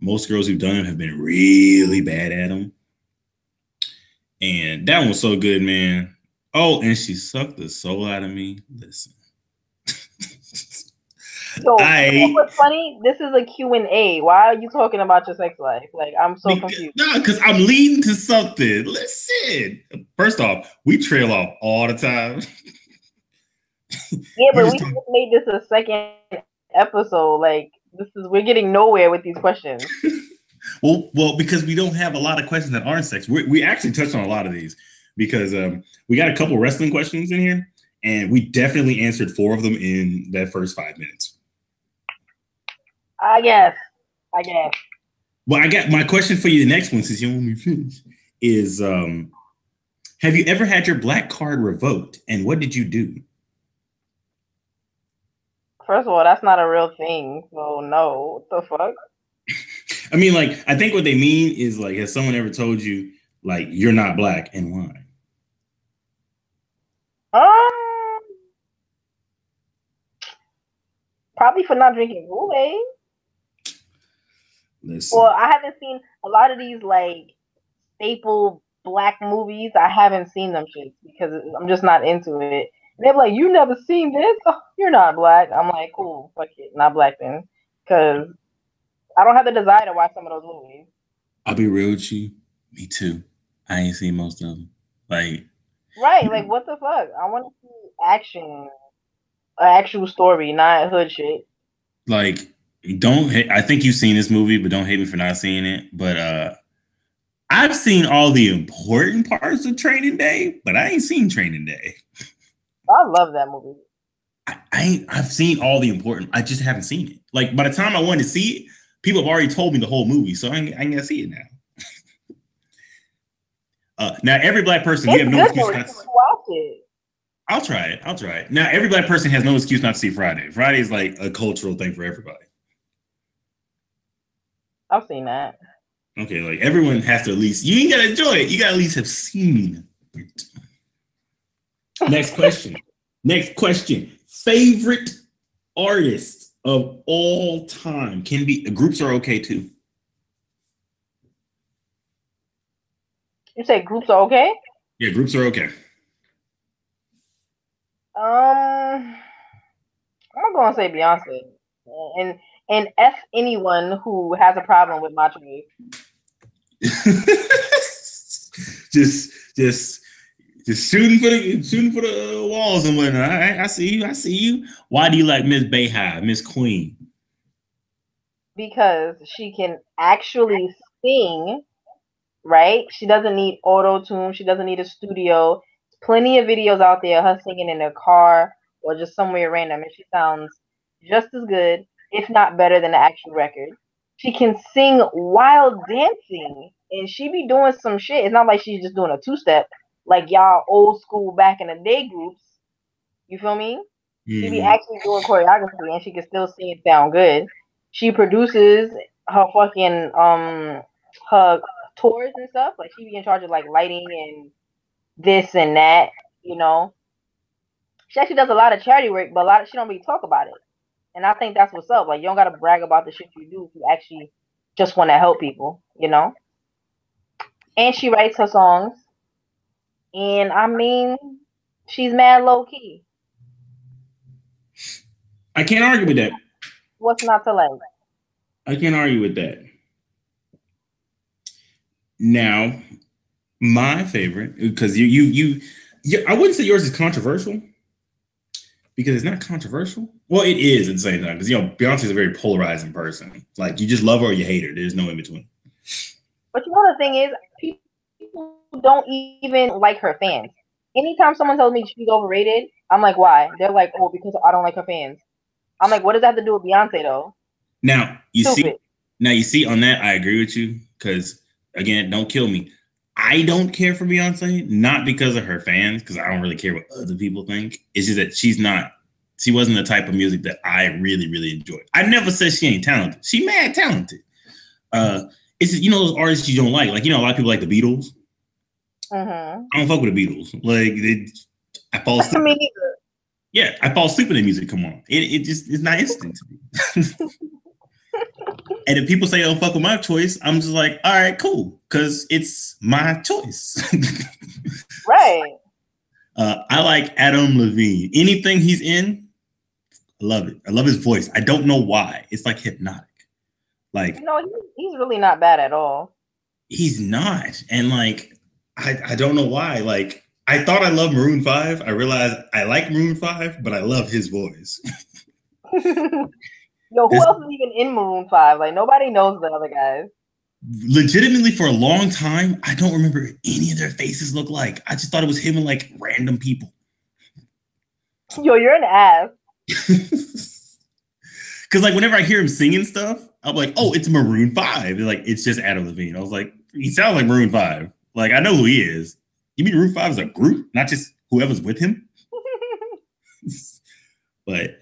most girls who've done them have been really bad at them. And that one was so good, man. Oh, and she sucked the soul out of me. Listen. So, what's funny? This is a Q&A. Why are you talking about your sex life? Like, I'm so confused. No, because I'm leading to something. Listen. First off, we trail off all the time. Yeah, but we just made this a second episode. Like, we're getting nowhere with these questions. Well, because we don't have a lot of questions that aren't sex. We actually touched on a lot of these, because we got a couple wrestling questions in here, and we definitely answered 4 of them in that first 5 minutes. I guess. Well, I got my question for you. The next one, since you want me to finish, is have you ever had your black card revoked, and what did you do? First of all, that's not a real thing. So no, what the fuck? I mean, like, I think what they mean is, like, has someone ever told you, like, you're not black, and why? Probably for not drinking Kool-Aid. Well, I haven't seen a lot of these like staple black movies. I haven't seen them shit because I'm just not into it. And they're like, "You never seen this? Oh, you're not black." I'm like, "Cool, fuck it, not black then," because I don't have the desire to watch some of those movies. I'll be real with you. Me too. I ain't seen most of them. Like, right? Like, what the fuck? I want to see action, an actual story, not hood shit. Like, I think you've seen this movie, but don't hate me for not seeing it. But I've I've seen all the important parts of Training Day, but I ain't seen Training Day. I love that movie. I've seen all the important. I just haven't seen it. Like by the time I wanted to see it, people have already told me the whole movie, so I ain't gonna see it now. Now every black person, you It's have no good excuse though. not You to. should watch it. I'll try it. I'll try it. Now every black person has no excuse not to see Friday. Friday is like a cultural thing for everybody. I've seen that. Okay, like everyone has to at least. You ain't gotta enjoy it. You gotta at least have seen it. Next question. Next question. Favorite artist of all time can be groups are okay too. You say groups are okay? Yeah, groups are okay. I'm gonna say Beyonce, and f anyone who has a problem with my choice. just just just shooting for the walls and whatnot. I see you. I see you. Why do you like Miss Bayhive, Miss Queen? Because she can actually sing, right? She doesn't need auto tune. She doesn't need a studio. Plenty of videos out there, her singing in her car or just somewhere random, and she sounds just as good, if not better, than the actual record. She can sing while dancing, and she be doing some shit. It's not like she's just doing a two-step like y'all old school back in the day groups. You feel me? She be Mm-hmm. actually doing choreography, and she can still sing and sound good. She produces her fucking her tours and stuff. Like she be in charge of like lighting and this and that. You know, she actually does a lot of charity work, but she don't really talk about it. And I think that's what's up. Like you don't gotta brag about the shit you do if you actually just want to help people. You know. And she writes her songs, and I mean, she's mad low key. I can't argue with that. What's not to like? I can't argue with that. Now, my favorite, because I wouldn't say yours is controversial because it's not controversial. Well, it is at the same time because Beyonce is a very polarizing person. Like you just love her or you hate her. There's no in between. But you know the thing is, people don't even like her fans. Anytime someone tells me she's overrated, I'm like, why? They're like, oh, because I don't like her fans. I'm like, what does that have to do with Beyonce though? Now Stupid. you see on that, I agree with you because again, don't kill me. I don't care for Beyonce, not because of her fans, because I don't really care what other people think. It's just that she wasn't the type of music that I really, really enjoyed. I never said she ain't talented. She mad talented. It's just, those artists you don't like. Like, a lot of people like the Beatles. Mm-hmm. I don't fuck with the Beatles. Like, I fall asleep. Me neither. Yeah, I fall asleep in the music. Come on. It's not instant to me. And if people say they don't fuck with my choice, I'm just like, all right, cool, because it's my choice. Right. I like Adam Levine. Anything he's in, I love it. I love his voice. I don't know why. It's like hypnotic. Like he's really not bad at all. He's not, and like I don't know why. Like I thought I loved Maroon 5. I realized I like Maroon 5, but I love his voice. Yo, who else is even in Maroon 5? Like nobody knows the other guys. Legitimately, for a long time, I don't remember any of their faces look like. I just thought it was him and like random people. Yo, you're an ass. Because like whenever I hear him singing stuff, I'm like, oh, it's Maroon 5. They're like, it's just Adam Levine. I was like, he sounds like Maroon 5. Like I know who he is. You mean Maroon 5 is a group, not just whoever's with him? But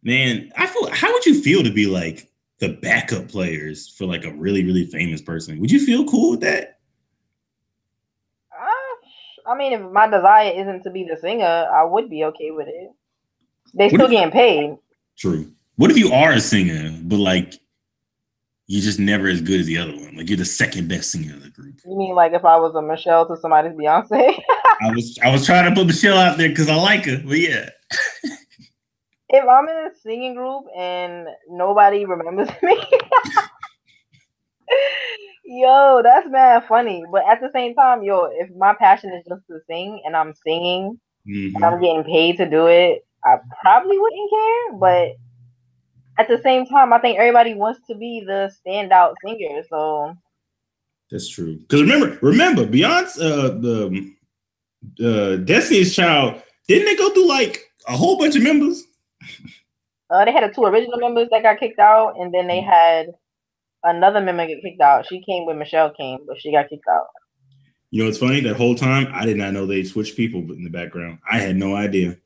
man, how would you feel to be like the backup players for like a really, really famous person? Would you feel cool with that? I mean, if my desire isn't to be the singer, I would be okay with it. They still getting paid. True. What if you are a singer, but like you're just never as good as the other one? Like you're the second best singer of the group. You mean like if I was a Michelle to somebody's Beyonce? I was trying to put Michelle out there because I like her, but yeah. If I'm in a singing group and nobody remembers me, yo, that's mad funny. But at the same time, yo, if my passion is just to sing and I'm singing and I'm getting paid to do it, I probably wouldn't care. But at the same time, I think everybody wants to be the standout singer. So That's true. Because remember, Beyonce, Destiny's Child, didn't they go through like a whole bunch of members? They had the 2 original members that got kicked out, and then they had another member get kicked out. She came when Michelle came, but she got kicked out. You know, it's funny. That whole time, I did not know they switched people in the background. I had no idea.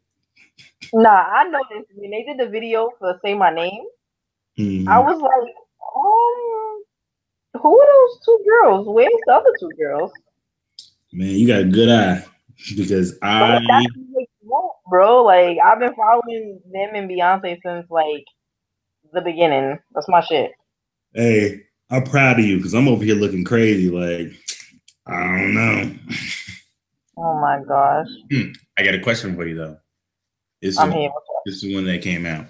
Nah, I noticed when they did the video for Say My Name, I was like, who are those 2 girls? Where's the other 2 girls? Man, you got a good eye because bro, like I've been following them and Beyonce since like the beginning. That's my shit. Hey, I'm proud of you because I'm over here looking crazy. Like, I don't know. Oh my gosh. I got a question for you though. This is one that came out.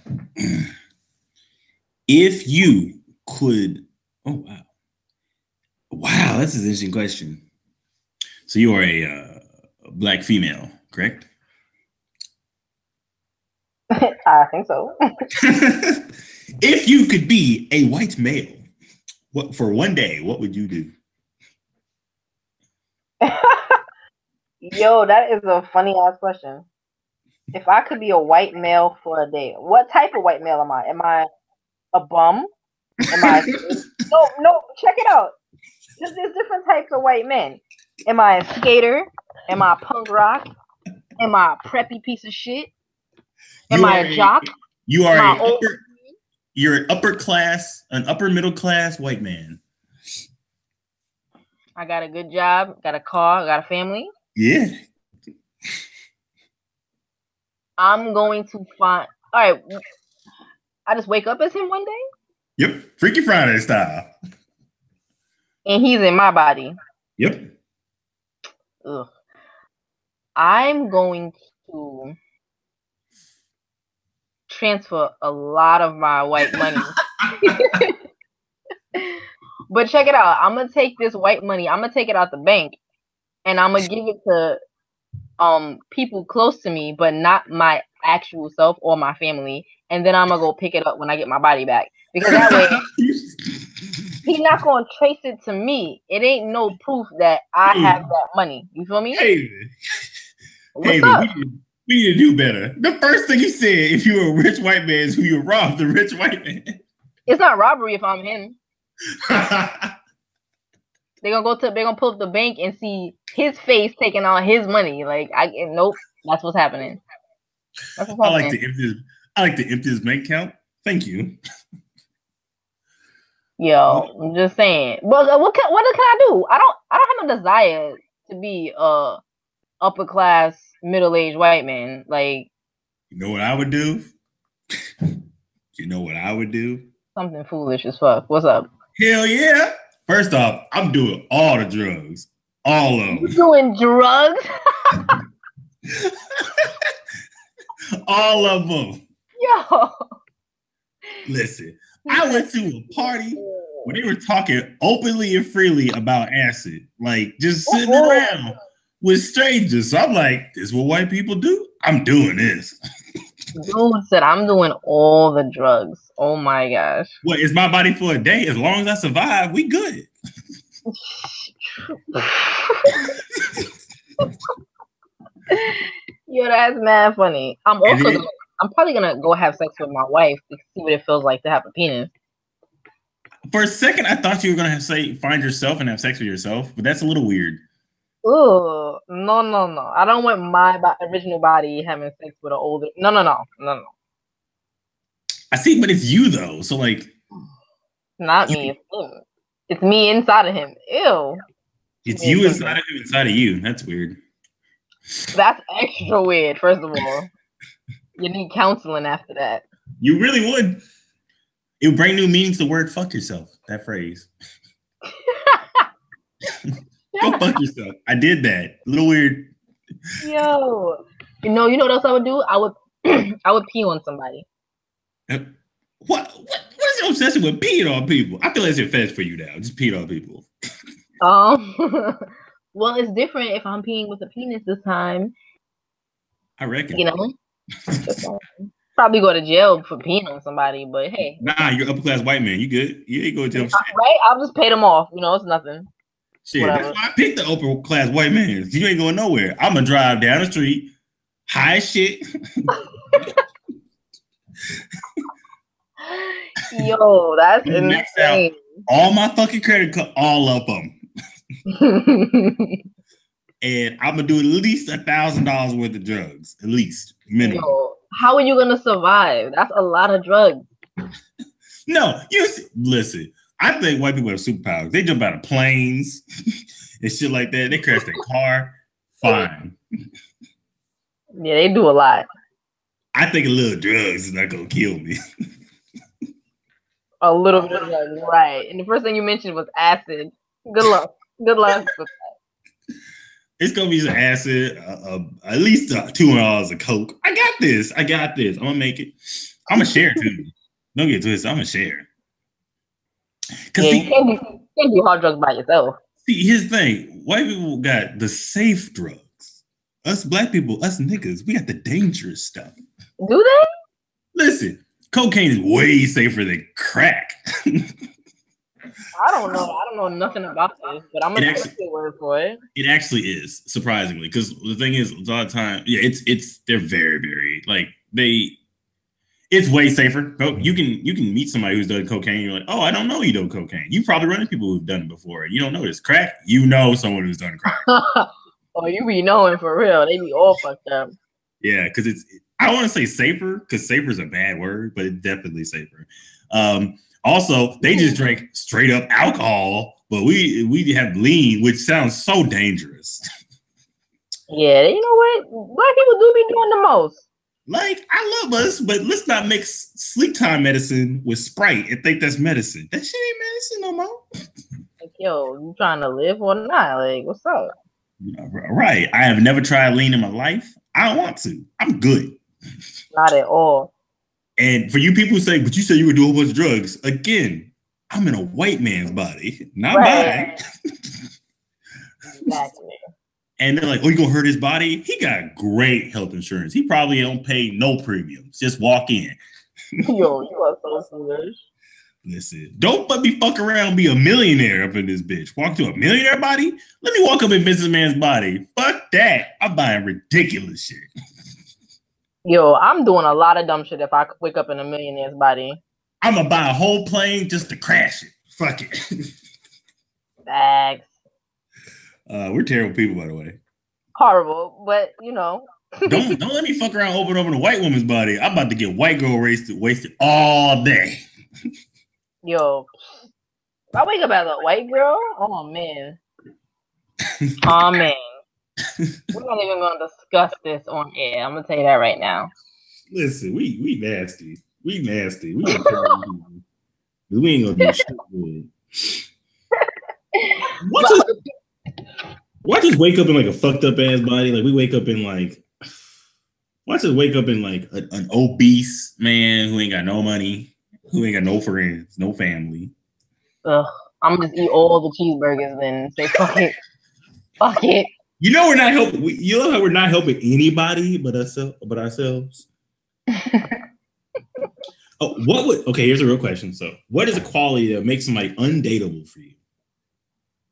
If you could, oh wow, that's an interesting question. So you are a Black female, correct? I think so. If you could be a white male, what for one day, what would you do? Yo, that is a funny ass question. If I could be a white male for a day, what type of white male am I? Am I a bum? Am I no, check it out. There's different types of white men. Am I a skater? Am I a punk rock? Am I a preppy piece of shit? Am I a jock? You are you're an upper middle class white man. I got a good job, got a car, got a family. Yeah. I'm going to find. All right. I just wake up as him one day. Yep. Freaky Friday style. And he's in my body. Yep. Ugh. I'm going to transfer a lot of my white money. But check it out. I'm going to take this white money. I'm going to take it out the bank. And I'm going to give it to people close to me, but not my actual self or my family. And then I'm going to go pick it up when I get my body back. Because that way, he's not going to trace it to me. It ain't no proof that I have that money. You feel me? What's up? We need to do better. The first thing you said, if you were a rich white man, is who you robbed the rich white man. It's not robbery if I'm him. They're gonna pull up the bank and see his face taking all his money. Like, nope, that's what's happening. I like to empty his bank account. Thank you. Yo, I'm just saying. But what can I do? I don't have no desire to be a upper class, middle-aged white man. Like, you know what I would do? You know what I would do? Something foolish as fuck. What's up? Hell yeah. First off, I'm doing all the drugs. All of them. You doing drugs? All of them. Yo. Listen, I went to a party where they were talking openly and freely about acid. Like, just sitting around with strangers. So I'm like, this is what white people do? I'm doing this. Dude said, I'm doing all the drugs. Oh my gosh. What, is my body for a day? As long as I survive, we good. Yo, that's mad funny. I'm probably gonna go have sex with my wife to see what it feels like to have a penis. For a second, I thought you were gonna find yourself and have sex with yourself, but that's a little weird. Ooh, no. I don't want my original body having sex with an older. No. I see, but it's you though. So like, not me. It's him. It's me inside of him. Ew. It's you inside of him, inside of you. That's weird. That's extra weird. First of all, you need counseling after that. You really would. It would bring new meaning to the word "fuck yourself." That phrase. Go fuck yourself. I did that. A little weird. Yo, you know what else I would do? I would pee on somebody. What is your obsession with peeing on people? I feel like it's a fetish for you now. Just peeing on people. Well, it's different if I'm peeing with a penis this time. I reckon. You know, probably go to jail for peeing on somebody, but hey. Nah, you're upper class white man. You good? You ain't go to jail. Right? I'll just pay them off. You know, it's nothing. Shit, that's why I picked the upper class white man. You ain't going nowhere. I'm gonna drive down the street, high as shit. Yo, that's insane. All my fucking credit card, all of them. And I'm gonna do at least $1,000 worth of drugs, at least minimum. Yo, how are you gonna survive? That's a lot of drugs. No, listen. I think white people have superpowers. They jump out of planes and shit like that. They crash their car. Fine. Yeah, they do a lot. I think a little drugs is not gonna kill me. A little bit of drugs, right? And the first thing you mentioned was acid. Good luck. Good luck with that. It's gonna be some acid, at least $200 of coke. I got this. I'm gonna make it. I'm gonna share too. Don't get twisted. I'm gonna share. Yeah, you can't do hard drugs by yourself. See, here's the thing. White people got the safe drugs. Us black people, us niggas, we got the dangerous stuff. Do they? Listen, cocaine is way safer than crack. I don't know. I don't know nothing about this, but I'm gonna take your word for it. It actually is, surprisingly, because the thing is, a lot of time, yeah, they're very, very like it's way safer. You can meet somebody who's done cocaine. You're like, oh, I don't know you do cocaine. You probably run into people who've done it before. You don't know this. Crack, you know someone who's done crack. Oh, you be knowing for real. They be all fucked up. Yeah, because I don't want to say safer, because safer is a bad word, but it's definitely safer. Also, they just drink straight up alcohol, but we have lean, which sounds so dangerous. Yeah, you know what? Black people do be doing the most. Like, I love us, but let's not mix sleep time medicine with Sprite and think that's medicine. That shit ain't medicine no more. Like, yo, you trying to live or not? Like, what's up? Right. I have never tried lean in my life. I don't want to. I'm good. Not at all. And for you people who say, but you said you would do a whole bunch of drugs, again, I'm in a white man's body, not mine. Exactly. And they're like, oh, you gonna hurt his body? He got great health insurance. He probably don't pay no premiums. Just walk in. Yo, you are so foolish. Listen, don't let me fuck around and be a millionaire up in this bitch. Walk to a millionaire body? Let me walk up in businessman's body. Fuck that. I'm buying ridiculous shit. Yo, I'm doing a lot of dumb shit if I wake up in a millionaire's body. I'm gonna buy a whole plane just to crash it. Fuck it. Thanks. We're terrible people, by the way. Horrible, but you know. don't let me fuck around open up in a white woman's body. I'm about to get white girl wasted all day. Yo, if I wake up as a white girl, oh man. Oh man. We're not even gonna discuss this on air. I'm gonna tell you that right now. Listen, we nasty. We nasty. We ain't gonna do shit good. Why just wake up in like a fucked up ass body? Like we wake up in like, why just wake up in like an obese man who ain't got no money, who ain't got no friends, no family. Ugh, I'm gonna just eat all the cheeseburgers and say fuck it, fuck it. You know we're not helping. You know how we're not helping anybody but ourselves. Okay, here's a real question. So, what is a quality that makes somebody undateable for you?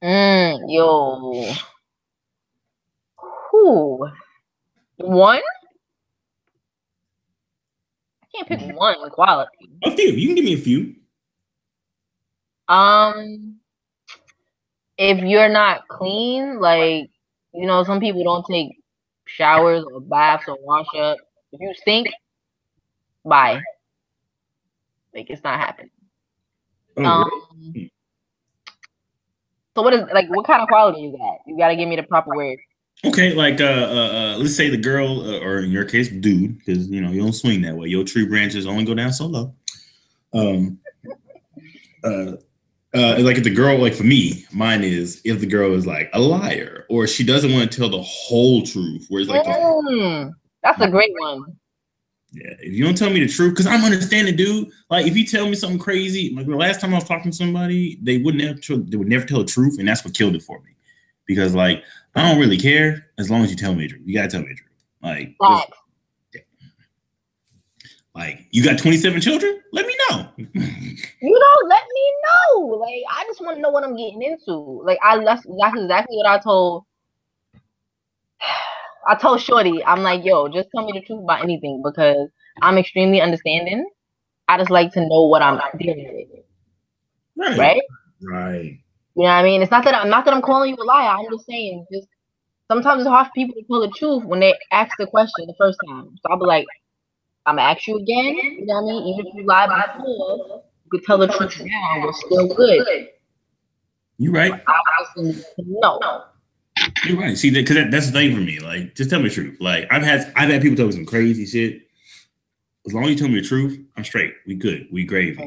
Yo. Who? One? I can't pick one quality. A few. You can give me a few. If you're not clean, like, you know, some people don't take showers or baths or wash up. If you stink, bye. Like, it's not happening. Really? So what kind of quality is that? You gotta give me the proper word. Okay, like let's say the girl, or in your case, dude, because you know you don't swing that way. Your tree branches only go down so low. Like if the girl, like for me, mine is if the girl is like a liar or she doesn't want to tell the whole truth. Where it's like, that's a great one. Yeah, if you don't tell me the truth, because I'm understanding, dude. Like if you tell me something crazy, like the last time I was talking to somebody, they would never tell the truth, and that's what killed it for me. Because like I don't really care as long as you tell me the truth. You gotta tell me the truth. Like, Like, you got 27 children? Let me know. Let me know. Like, I just want to know what I'm getting into. Like, that's exactly what I told Shorty. I'm like, yo, just tell me the truth about anything because I'm extremely understanding. I just like to know what I'm dealing with. Right? Right. You know what I mean? It's not that I'm calling you a liar. I'm just saying, just sometimes it's hard for people to tell the truth when they ask the question the first time. So I'll be like, I'm gonna ask you again. You know what I mean? Even if you lied before, you could tell the truth now. We're still good. You're right. I just need to know. You're right. See, because that's the thing for me. Like, just tell me the truth. Like, I've had people tell me some crazy shit. As long as you tell me the truth, I'm straight. We good. We gravy.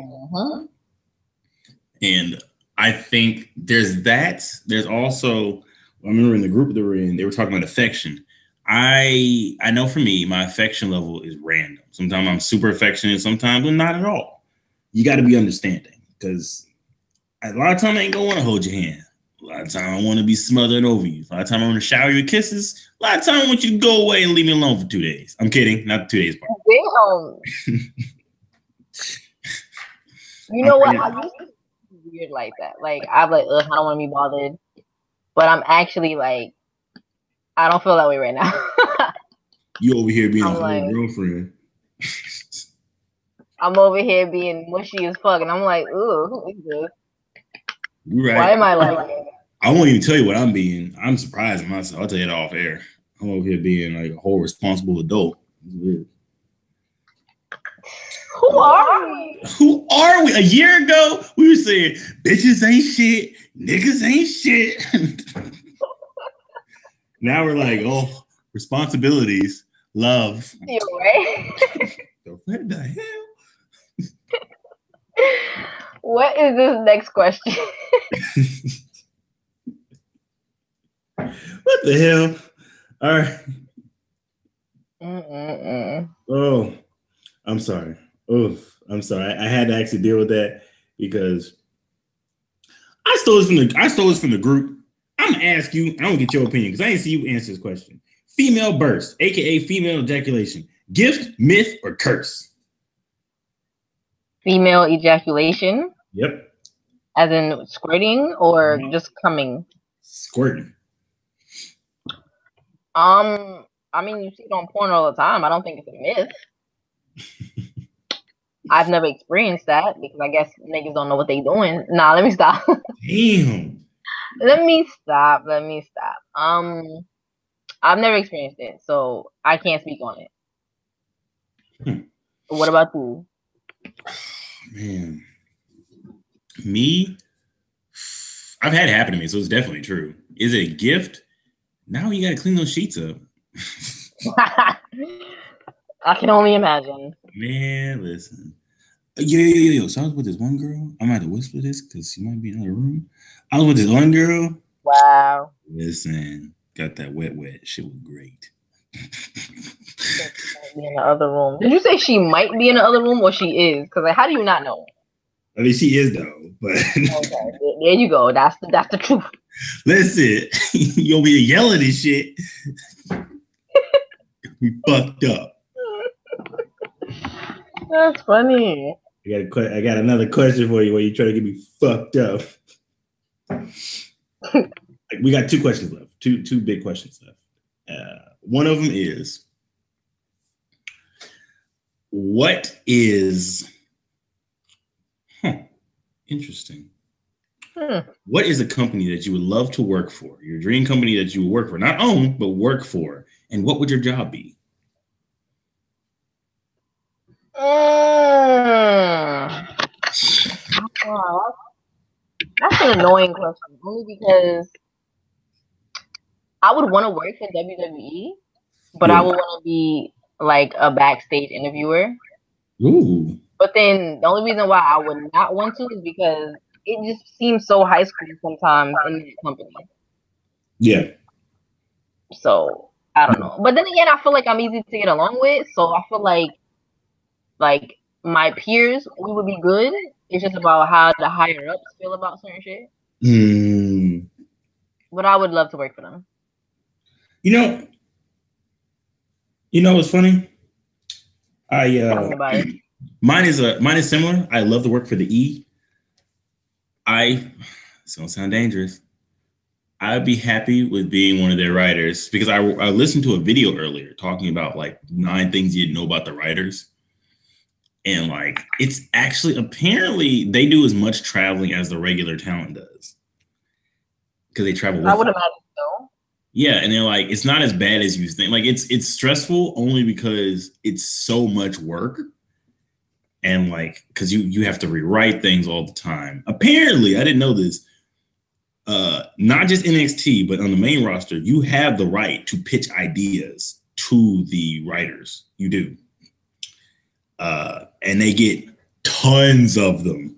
And I think there's that. There's also, I remember in the group that we're in, they were talking about affection. I know for me, my affection level is random. Sometimes I'm super affectionate, sometimes I'm not at all. You got to be understanding because a lot of times I ain't gonna want to hold your hand. A lot of time I want to be smothered over you. A lot of time I want to shower you with kisses. A lot of time I want you to go away and leave me alone for 2 days. I'm kidding, not 2 days. Damn. You know what? I used to be weird like that. Like I'm like, I don't want to be bothered, but I'm actually like, I don't feel that way right now. You over here being a whole girlfriend. I'm over here being mushy as fuck, and I'm like, ooh, who is this? Right. Why am I like this? I won't even tell you what I'm being. I'm surprising myself. I'll tell you that off air. I'm over here being like a whole responsible adult. It's weird. Who are we? Who are we? A year ago, we were saying bitches ain't shit, niggas ain't shit. Now we're like, oh, responsibilities, love. You're right. What the hell? What is this next question? What the hell? All right. Oh, I'm sorry. Oof, I'm sorry. I had to actually deal with that because I stole this from the group. I'm gonna ask you. I don't get your opinion because I didn't see you answer this question. Female burst, aka female ejaculation, gift, myth, or curse? Female ejaculation. Yep. As in squirting or just coming? Squirting. I mean, you see it on porn all the time. I don't think it's a myth. I've never experienced that because I guess niggas don't know what they doing. Nah, let me stop. Damn. Let me stop. I've never experienced it, so I can't speak on it. What about you? Man. Me? I've had it happen to me, so it's definitely true. Is it a gift? Now you gotta clean those sheets up. I can only imagine. Man, listen. Yo. So I was with this one girl. I might have to whisper this because she might be in another room. I was with this one girl. Wow. Listen, got that wet. Shit was great. Be in the other room. Did you say she might be in the other room or she is? Because like, how do you not know? I mean, she is though. But okay, there you go. That's the truth. Listen, you'll be yelling and shit. We fucked up. That's funny. I got another question for you. Where you try to get me fucked up? We got 2 questions left. Two big questions left. One of them is, what is? Interesting. What is a company that you would love to work for? Your dream company that you would work for, not own, but work for, and what would your job be? That's an annoying question, only because I would want to work for WWE, but I would want to be like a backstage interviewer. Ooh. But then the only reason why I would not want to is because it just seems so high school sometimes in the company. Yeah. So I don't know. But then again, I feel like I'm easy to get along with. So I feel like my peers, we would be good. It's just about how the higher ups feel about certain shit. But I would love to work for them. You know what's funny? Tell me about it. Mine is similar. I love to work for the E. It's gonna sound dangerous. I'd be happy with being one of their writers because I listened to a video earlier talking about like 9 things you didn't know about the writers. And like it's actually apparently they do as much traveling as the regular talent does. Because they travel with I would imagine so. Yeah, and they're like, it's not as bad as you think. Like it's stressful only because it's so much work. And like, because you have to rewrite things all the time. Apparently, I didn't know this. Not just NXT, but on the main roster, you have the right to pitch ideas to the writers. You do. And they get tons of them.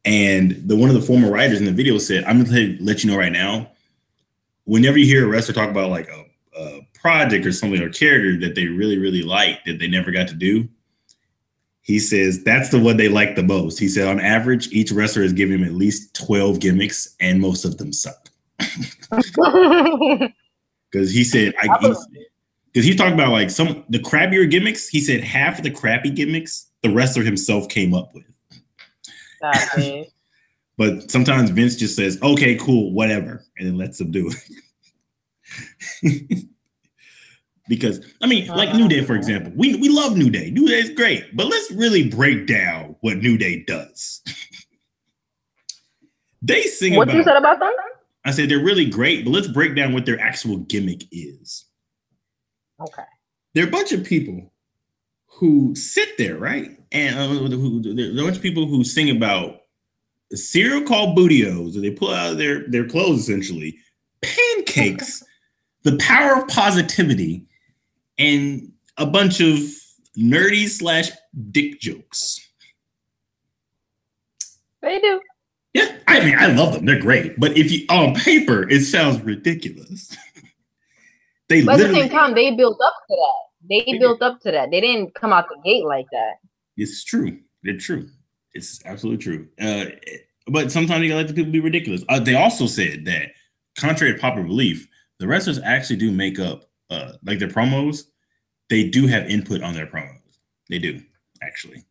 And one of the former writers in the video said, I'm going to let you know right now, whenever you hear a wrestler talk about like a project or something or character that they really, really like that they never got to do, he says that's the one they like the most. He said on average, each wrestler is giving him at least 12 gimmicks and most of them suck. Because he said, because he talked about like the crappier gimmicks. He said half of the crappy gimmicks the wrestler himself came up with. But sometimes Vince just says, okay, cool, whatever, and then lets them do it. Because, I mean, like New Day, for example, we love New Day. New Day is great, but let's really break down what New Day does. They sing what you said about them? I said they're really great, but let's break down what their actual gimmick is. Okay. There are a bunch of people who sit there, right? And there are a bunch of people who sing about a cereal called Bootios, they pull out of their clothes, essentially, pancakes, the power of positivity, and a bunch of nerdy / dick jokes. They do. Yeah, I mean, I love them. They're great. But if you on paper, it sounds ridiculous. But at the same time, they built up to that. They built up to that. They didn't come out the gate like that. It's true. They're true. It's absolutely true. But sometimes you gotta let the people be ridiculous. They also said that, contrary to popular belief, the wrestlers actually do make up like their promos. They do have input on their promos. They do, actually.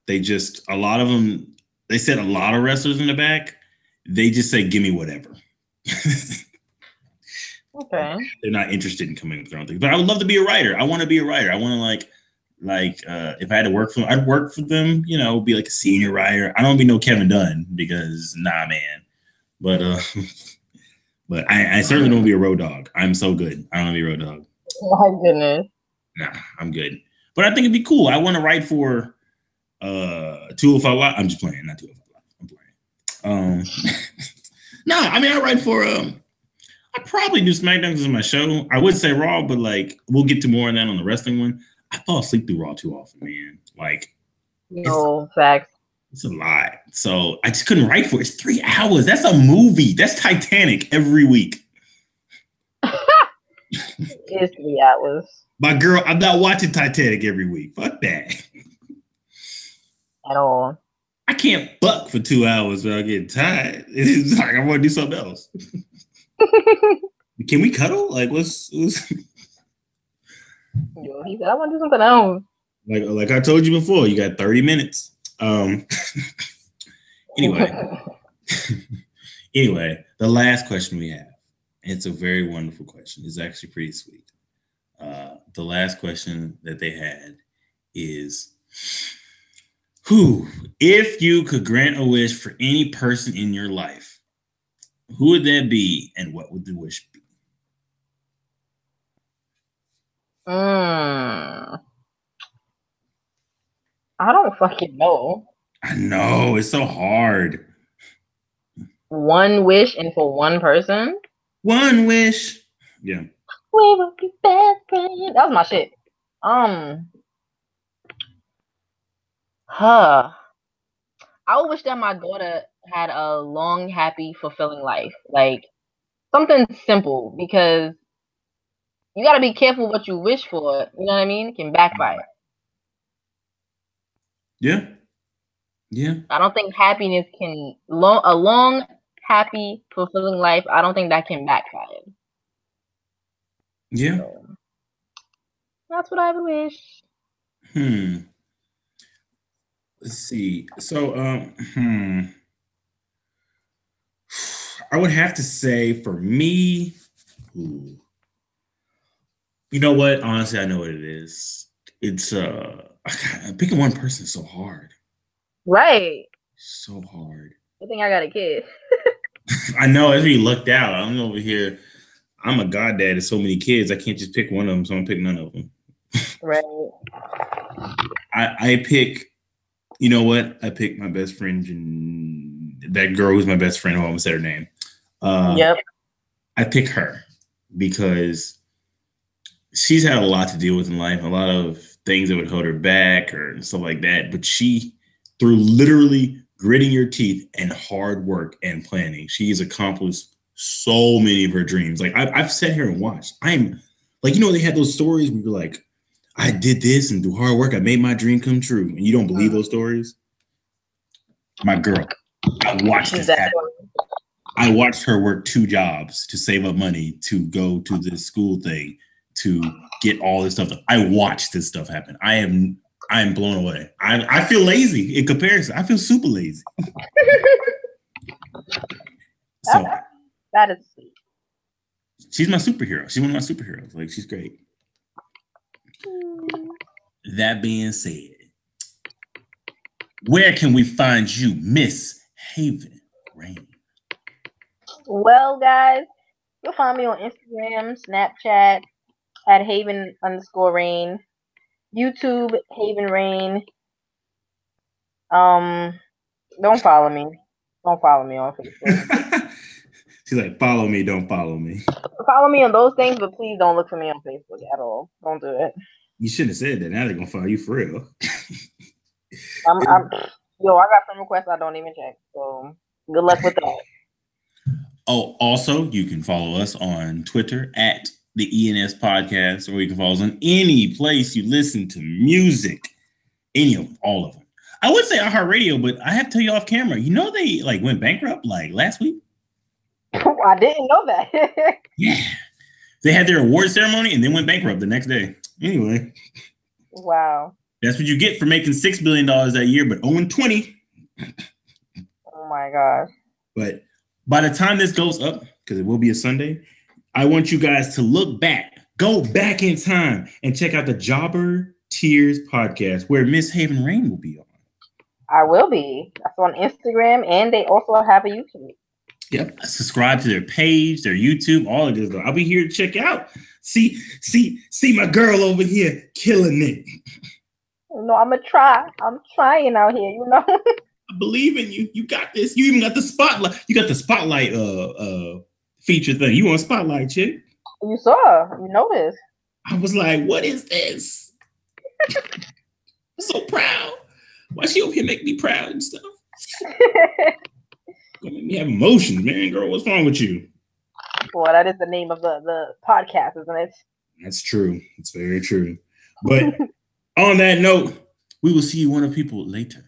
They just, a lot of them, they said a lot of wrestlers in the back, they just say, give me whatever. Okay. They're not interested in coming up with their own things. But I would love to be a writer. I want to be a writer. I want to if I had to work for them, I'd work for them, be like a senior writer. I don't be no Kevin Dunn because nah, man. But but I certainly don't want to be a road dog. I'm so good. I don't want to be a road dog. My goodness. Nah, I'm good. But I think it'd be cool. I want to write for 205 Live. I'm just playing, not 205 Live. I'm playing. Nah, I mean I write for I probably do SmackDown because it's my show. I would say Raw, but like we'll get to more of that on the wrestling one. I fall asleep through Raw too often, man. Like, facts. It's a lot. So I just couldn't write for it. It's 3 hours. That's a movie. That's Titanic every week. It's 3 hours. My girl, I'm not watching Titanic every week. Fuck that. At all. I can't fuck for 2 hours without getting tired. It's like I want to do something else. Can we cuddle? Like, what's... Yo, he said, I want to do something else. Like I told you before, you got 30 minutes. Anyway, the last question we have, it's a very wonderful question. It's actually pretty sweet. The last question that they had is, if you could grant a wish for any person in your life, who would that be and what would the wish be? I don't fucking know. I know, it's so hard. One wish and for one person? One wish. Yeah. We will be best friends. That was my shit. I would wish that my daughter had a long, happy, fulfilling life. Like something simple, because you got to be careful what you wish for. You know what I mean? It can backfire. Yeah. Yeah. I don't think happiness can a long, happy, fulfilling life. I don't think that can backfire. Yeah. So, that's what I would wish. Let's see. So, I would have to say for me, ooh, you know what? Honestly, I know what it is. It's picking one person is so hard. Right. So hard. I think I got a kid. I know as we lucked out. I'm over here. I'm a goddad of so many kids. I can't just pick one of them, so I'm pick none of them. Right. I pick. You know what? I pick my best friend. That girl who's my best friend. I almost said her name. Yep. I pick her because she's had a lot to deal with in life, a lot of things that would hold her back or stuff like that. But she, through literally gritting your teeth and hard work and planning, she's accomplished so many of her dreams. Like I've sat here and watched. I'm like, you know, they had those stories where you're like, I did this and through hard work, I made my dream come true. And you don't believe those stories? My girl, I watched this happen. I watched her work 2 jobs to save up money to go to this school thing to get all this stuff. I watched this stuff happen. I am blown away. I feel lazy in comparison. I feel super lazy. So that is sweet. She's my superhero. She's one of my superheroes. Like, she's great. That being said, where can we find you, Miss Haven Rain? Well, guys, you'll find me on Instagram, Snapchat at Haven_Rain, YouTube Haven Rain. Don't follow me. Don't follow me on Facebook. She's like, follow me, don't follow me. Follow me on those things, but please don't look for me on Facebook at all. Don't do it. You shouldn't have said that. Now they're gonna follow you for real. I got friend requests I don't even check. So good luck with that. Oh, also, you can follow us on Twitter at the ENS Podcast, or you can follow us on any place you listen to music. Any of them, all of them. I would say iHeartRadio, but I have to tell you off camera. You know they like went bankrupt like last week. I didn't know that. Yeah, they had their award ceremony and then went bankrupt the next day. Anyway, wow, that's what you get for making $6 billion that year, but owing 20. Oh my gosh! But by the time this goes up, because it will be a Sunday, I want you guys to look back, go back in time, and check out the Jobber Tears podcast, where Miss Haven Rain will be on. I will be. That's on Instagram, and they also have a YouTube. Yep. Subscribe to their page, their YouTube, all of this. I'll be here to check out. See my girl over here killing it. No, I'm gonna try. I'm trying out here, you know. I believe in you. You got this. You even got the spotlight. You got the spotlight feature thing. You on Spotlight, chick? You saw. You noticed. I was like, what is this? I'm so proud. Why she over here make me proud and stuff? Gonna make me have emotions, man. Girl, what's wrong with you? Well, that is the name of the podcast, isn't it? That's true. It's very true. But on that note, we will see you, wonderful people, later.